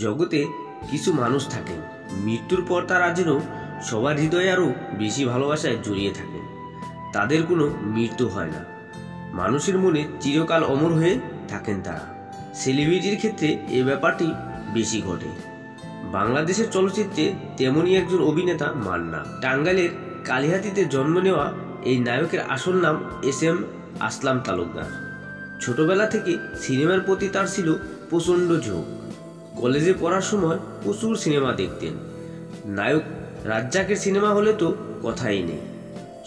জগতে কিছু মানুষ থাকেন, মৃত্যুর পর তারা যেন সবার হৃদয়ে আরও বেশি ভালোবাসায় জড়িয়ে থাকেন। তাদের কোনো মৃত্যু হয় না, মানুষের মনে চিরকাল অমর হয়ে থাকেন তারা। সেলিব্রিটির ক্ষেত্রে এ ব্যাপারটি বেশি ঘটে। বাংলাদেশের চলচ্চিত্রে তেমনই একজন অভিনেতা মান্না। টাঙ্গাইলের কালিহাতীতে জন্ম নেওয়া এই নায়কের আসল নাম এস.এম. আসলাম তালুকদার। ছোটবেলা থেকে সিনেমার প্রতি তার ছিল প্রচণ্ড ঝোঁক। কলেজে পড়ার সময় প্রচুর সিনেমা দেখতেন। নায়ক রাজ্জাকের সিনেমা হলে তো কথাই নেই।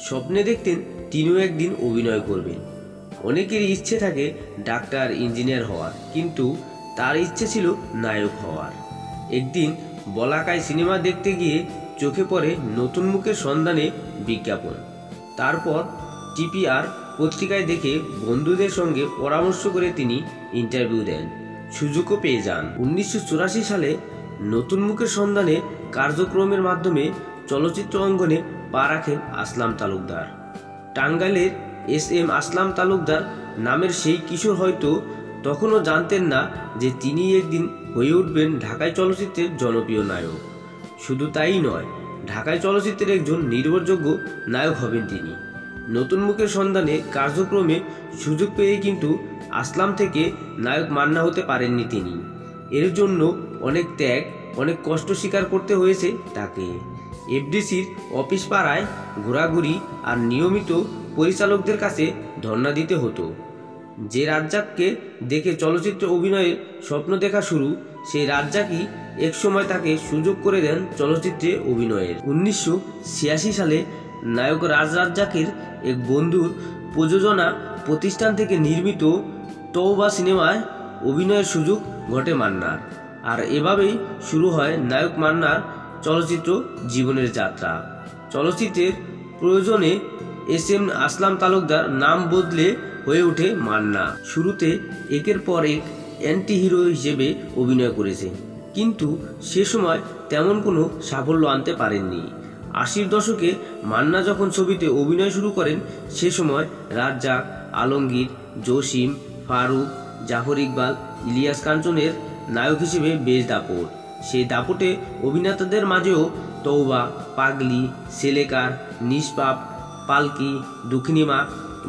স্বপ্নে দেখতেন তিনিও একদিন অভিনয় করবেন। অনেকেরই ইচ্ছে থাকে ডাক্তার, ইঞ্জিনিয়ার হওয়ার, কিন্তু তার ইচ্ছে ছিল নায়ক হওয়ার। একদিন বলাকায় সিনেমা দেখতে গিয়ে চোখে পড়ে নতুন মুখের সন্ধানে বিজ্ঞাপন। তারপর টিপিআর পত্রিকায় দেখে বন্ধুদের সঙ্গে পরামর্শ করে তিনি ইন্টারভিউ দেন, সুযোগও পেয়ে যান। 1984 সালে নতুন মুখের সন্ধানে কার্যক্রমের মাধ্যমে চলচ্চিত্র অঙ্গনে পা রাখেন আসলাম তালুকদার। টাঙ্গাইলের এস.এম. আসলাম তালুকদার নামের সেই কিশোর হয়তো তখনও জানতেন না যে তিনি একদিন হয়ে উঠবেন ঢাকাই চলচ্চিত্রের জনপ্রিয় নায়ক। শুধু তাই নয়, ঢাকাই চলচ্চিত্রের একজন নির্ভরযোগ্য নায়ক হবেন তিনি। নতুন মুখের সন্ধানে কার্যক্রমে সুযোগ পেয়ে কিন্তু আসলাম থেকে নায়ক মান্না হতে পারেননি তিনি। এর জন্য অনেক ত্যাগ, অনেক কষ্ট স্বীকার করতে হয়েছে তাকে। এফডিসির অফিস পাড়ায় ঘোরাঘুরি আর নিয়মিত পরিচালকদের কাছে ধর্ণা দিতে হতো। যে রাজ্জাককে দেখে চলচ্চিত্র অভিনয়ের স্বপ্ন দেখা শুরু, সেই রাজ্জাকই একসময় তাকে সুযোগ করে দেন চলচ্চিত্রে অভিনয়ের। 1986 সালে নায়ক রাজ্জাকের এক বন্ধুর প্রযোজনা প্রতিষ্ঠান থেকে নির্মিত তওবা সিনেমায় অভিনয়ের সুযোগ ঘটে মান্নার। আর এভাবেই শুরু হয় নায়ক মান্নার চলচ্চিত্র জীবনের যাত্রা। চলচ্চিত্রের প্রয়োজনে এস.এম. আসলাম তালুকদার নাম বদলে হয়ে ওঠে মান্না। শুরুতে একের পর এক অ্যান্টি হিরো হিসেবে অভিনয় করেছে, কিন্তু সে সময় তেমন কোনো সাফল্য আনতে পারেননি। 80-র দশকে মান্না যখন ছবিতে অভিনয় শুরু করেন, সে সময় রাজ্জাক, আলমগীর, জসিম, ফারুক, জাফর ইকবাল, ইলিয়াস কাঞ্চনের নায়ক হিসেবে বেশ দাপট। সেই দাপটে অভিনেতাদের মাঝেও তওবা, পাগলি, সেলেকার, নিষ্পাপ, পালকি, দুঃখিনীমা,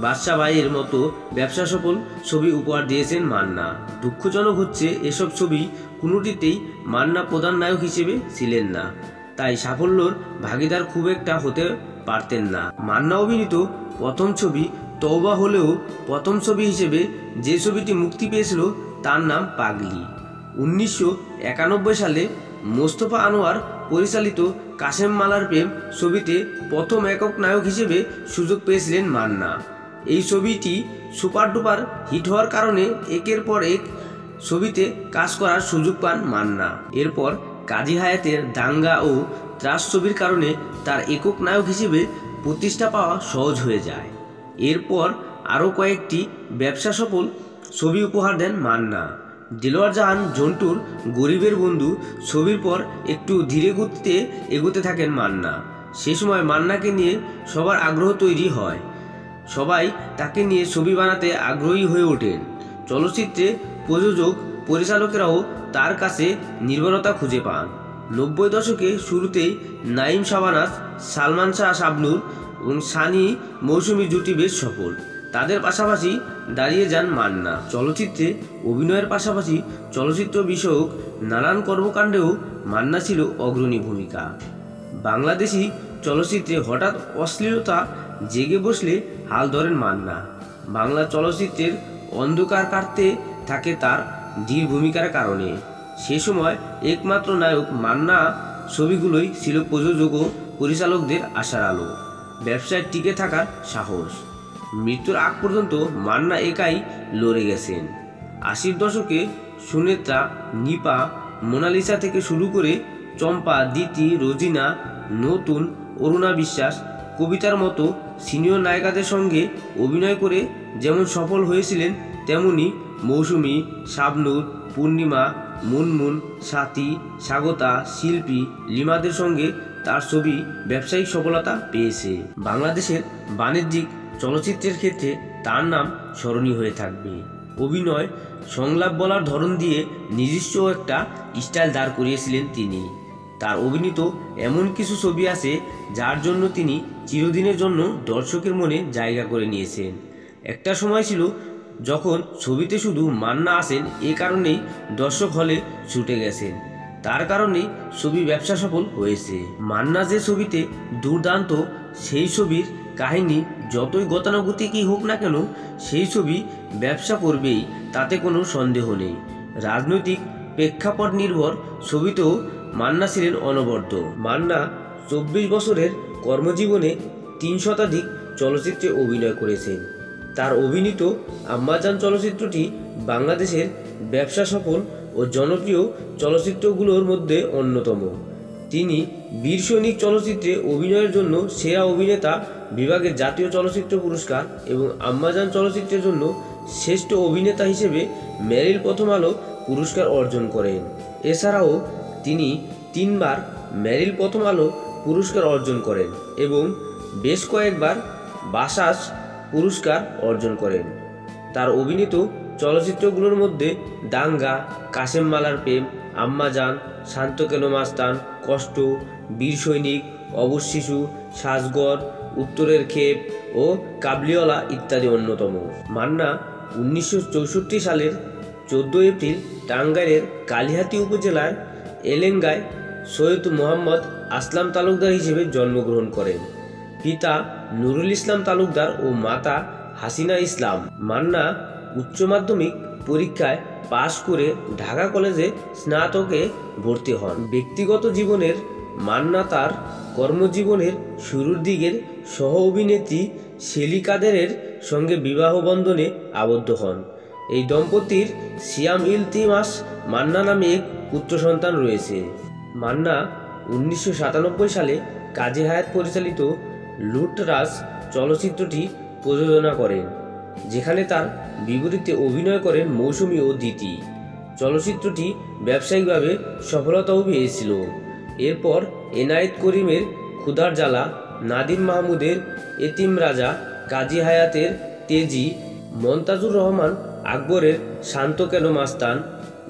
বাদশা ভাইয়ের মতো ব্যবসা সফল ছবি উপহার দিয়েছেন মান্না। দুঃখজনক হচ্ছে, এসব ছবি কোনোটিতেই মান্না প্রধান নায়ক হিসেবে ছিলেন না, তাই সাফল্যর ভাগিদার খুব একটা হতে পারতেন না। মান্না অভিনীত প্রথম ছবি তওবা হলেও প্রথম ছবি হিসেবে যে ছবিটি মুক্তি পেয়েছিল তার নাম পাগলি। 1991 সালে মোস্তফা আনোয়ার পরিচালিত কাশেম মালার প্রেম ছবিতে প্রথম একক নায়ক হিসেবে সুযোগ পেয়েছিলেন মান্না। এই ছবিটি সুপার ডুপার হিট হওয়ার কারণে একের পর এক ছবিতে কাজ করার সুযোগ পান মান্না। এরপর কাজী হায়াতের দাঙ্গা ও ত্রাস ছবির কারণে তার একক নায়ক হিসেবে প্রতিষ্ঠা পাওয়া সহজ হয়ে যায়। এরপর আরও কয়েকটি ব্যবসা সফল ছবি উপহার দেন মান্না। দিলওয়ার জাহান জন্টুর গরিবের বন্ধু ছবির পর একটু ধীরে গতিতে এগোতে থাকেন মান্না। সে সময় মান্নাকে নিয়ে সবার আগ্রহ তৈরি হয়, সবাই তাকে নিয়ে ছবি বানাতে আগ্রহী হয়ে ওঠেন। চলচ্চিত্রে প্রযোজক, পরিচালকেরাও তার কাছে নির্ভরতা খুঁজে পান। 90 দশকে শুরুতেই নাঈম শাহবানাজ, সালমান শাহ শাবনূর এবং সানি মৌসুমী জুটি বেশ সফল। তাদের পাশাপাশি দাঁড়িয়ে যান মান্না। চলচ্চিত্রে অভিনয়ের পাশাপাশি চলচ্চিত্র বিষয়ক নানান কর্মকাণ্ডেও মান্না ছিল অগ্রণী ভূমিকা। বাংলাদেশি চলচ্চিত্রে হঠাৎ অশ্লীলতা জেগে বসলে হাল ধরেন মান্না। বাংলা চলচ্চিত্রের অন্ধকার কাটতে থাকে তার ধীর ভূমিকার কারণে। সে সময় একমাত্র নায়ক মান্না ছবিগুলোই ছিল প্রযোজক ও পরিচালকদের আশার আলো, ব্যবসায় টিকে থাকার সাহস। মৃত্যুর আগ পর্যন্ত মান্না একাই লড়ে গেছেন। 80-র দশকে সুনেত্রা, নিপা, মোনালিসা থেকে শুরু করে চম্পা, দিতি, রোজিনা, নতুন, অরুণা বিশ্বাস, কবিতার মতো সিনিয়র নায়িকাদের সঙ্গে অভিনয় করে যেমন সফল হয়েছিলেন, তেমনি মৌসুমী, শাবনূর, পূর্ণিমা, মুনমুন, স্বাতী, স্বাগতা, শিল্পী, লিমাদের সঙ্গে তার ছবি ব্যবসায়িক সফলতা পেয়েছে। বাংলাদেশের বাণিজ্যিক চলচ্চিত্রের ক্ষেত্রে তার নাম স্মরণীয় হয়ে থাকবে। অভিনয়, সংলাপ বলার ধরন দিয়ে নিজস্ব একটা স্টাইল দাঁড় করিয়েছিলেন তিনি। তার অভিনীত এমন কিছু ছবি আছে যার জন্য তিনি চিরদিনের জন্য দর্শকের মনে জায়গা করে নিয়েছেন। একটা সময় ছিল যখন ছবিতে শুধু মান্না আসেন, এ কারণেই দর্শক হলে ছুটে গেছেন। তার কারণেই ছবি ব্যবসা সফল হয়েছে। মান্না যে ছবিতে দুর্দান্ত, সেই ছবির কাহিনী যতই গতানুগতিকই হোক না কেন, সেই ছবি ব্যবসা করবেই, তাতে কোনো সন্দেহ নেই। রাজনৈতিক প্রেক্ষাপট নির্ভর ছবিতেও মান্না ছিলেন অনবদ্য। মান্না 24 বছরের কর্মজীবনে 3 শতাধিক চলচ্চিত্রে অভিনয় করেছেন। তার অভিনীত আম্মাজান চলচ্চিত্রটি বাংলাদেশের ব্যবসা সফল ও জনপ্রিয় চলচ্চিত্রগুলোর মধ্যে অন্যতম। তিনি বীর সৈনিক চলচ্চিত্রে অভিনয়ের জন্য সেরা অভিনেতা বিভাগে জাতীয় চলচ্চিত্র পুরস্কার এবং আম্মাজান চলচ্চিত্রের জন্য শ্রেষ্ঠ অভিনেতা হিসেবে মেরিল প্রথম আলো পুরস্কার অর্জন করেন। এছাড়াও তিনি 3 বার মেরিল প্রথম আলো পুরস্কার অর্জন করেন এবং বেশ কয়েকবার বাসাস পুরস্কার অর্জন করেন। তার অভিনীত চলচ্চিত্রগুলোর মধ্যে দাঙ্গা, কাশেম মালার প্রেম, আম্মাজান, শান্ত কেন মাস্তান, কষ্ট, বীর সৈনিক, অবশ শিশু, সাজগর, উত্তরের ক্ষেপ ও কাবলিওয়ালা ইত্যাদি অন্যতম। মান্না 1964 সালের 14 এপ্রিল টাঙ্গাইলের কালিহাতী উপজেলার এলেঙ্গায় সৈয়দ মোহাম্মদ আসলাম তালুকদার হিসেবে জন্মগ্রহণ করেন। পিতা নুরুল ইসলাম তালুকদার ও মাতা হাসিনা ইসলাম। মান্না উচ্চ মাধ্যমিক পরীক্ষায় পাশ করে ঢাকা কলেজে স্নাতকে ভর্তি হন। ব্যক্তিগত জীবনের মান্না তার কর্মজীবনের শুরুর দিকের সহ অভিনেত্রী শেলি কাদেরের সঙ্গে বিবাহ বন্ধনে আবদ্ধ হন। এই দম্পতির সিয়াম ইলতিমাস মান্না নামে এক পুত্র সন্তান রয়েছে। মান্না 1997 সালে কাজী হায়াত পরিচালিত লুটরাজ চলচ্চিত্রটি প্রযোজনা করেন, যেখানে তার বিপরীতে অভিনয় করেন মৌসুমী ও দিতি। চলচ্চিত্রটি ব্যবসায়িকভাবে সফলতাও পেয়েছিল। এরপর এনায়েত করিমের ক্ষুধার জ্বালা, নাদিম মাহমুদের এতিম রাজা, কাজী হায়াতের তেজি, মন্তাজুর রহমান আকবরের শান্ত কেন মাস্তান,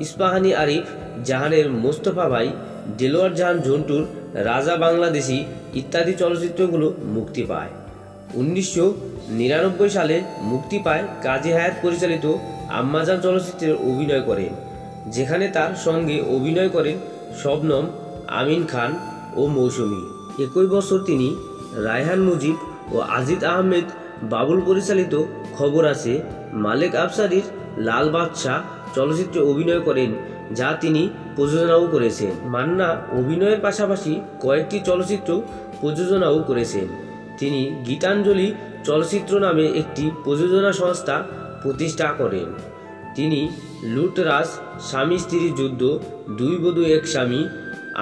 ইস্পাহানি আরিফ জাহানের মোস্তফা ভাই, দেলোয়ার জাহান ঝন্টুর রাজা বাংলাদেশি ইত্যাদি চলচ্চিত্রগুলো মুক্তি পায়। 1999 সালে মুক্তি পায় কাজী হায়াত পরিচালিত আম্মাজান চলচ্চিত্রে অভিনয় করেন, যেখানে তার সঙ্গে অভিনয় করেন শবনম, আমিন খান ও মৌসুমী। একই বছর তিনি রায়হান মুজিব ও আজিজ আহমেদ বাবুল পরিচালিত খবর আছে, মালেক আফসারির লাল বাদশাহ চলচ্চিত্রে অভিনয় করেন, যা তিনি প্রযোজনাও করেছেন। মান্না অভিনয়ের পাশাপাশি কয়েকটি চলচ্চিত্র প্রযোজনাও করেছেন। তিনি গীতাঞ্জলি চলচ্চিত্র নামে একটি প্রযোজনা সংস্থা প্রতিষ্ঠা করেন। তিনি লুটরাজ, স্বামী স্ত্রীর যুদ্ধ, 2 বধূ 1 স্বামী,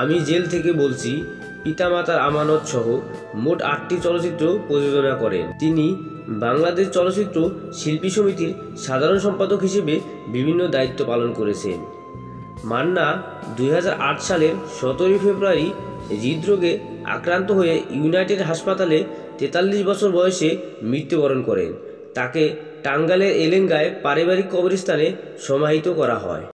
আমি জেল থেকে বলছি, পিতামাতার আমানত সহ মোট 8টি চলচ্চিত্র প্রযোজনা করেন। তিনি বাংলাদেশ চলচ্চিত্র শিল্পী সমিতির সাধারণ সম্পাদক হিসেবে বিভিন্ন দায়িত্ব পালন করেছেন। মান্না 2008 সালের 17 ফেব্রুয়ারি হৃদরোগে আক্রান্ত হয়ে ইউনাইটেড হাসপাতালে 43 বছর বয়সে মৃত্যুবরণ করেন। তাকে টাঙ্গাইলের এলেঙ্গায় পারিবারিক কবরস্থানে সমাহিত করা হয়।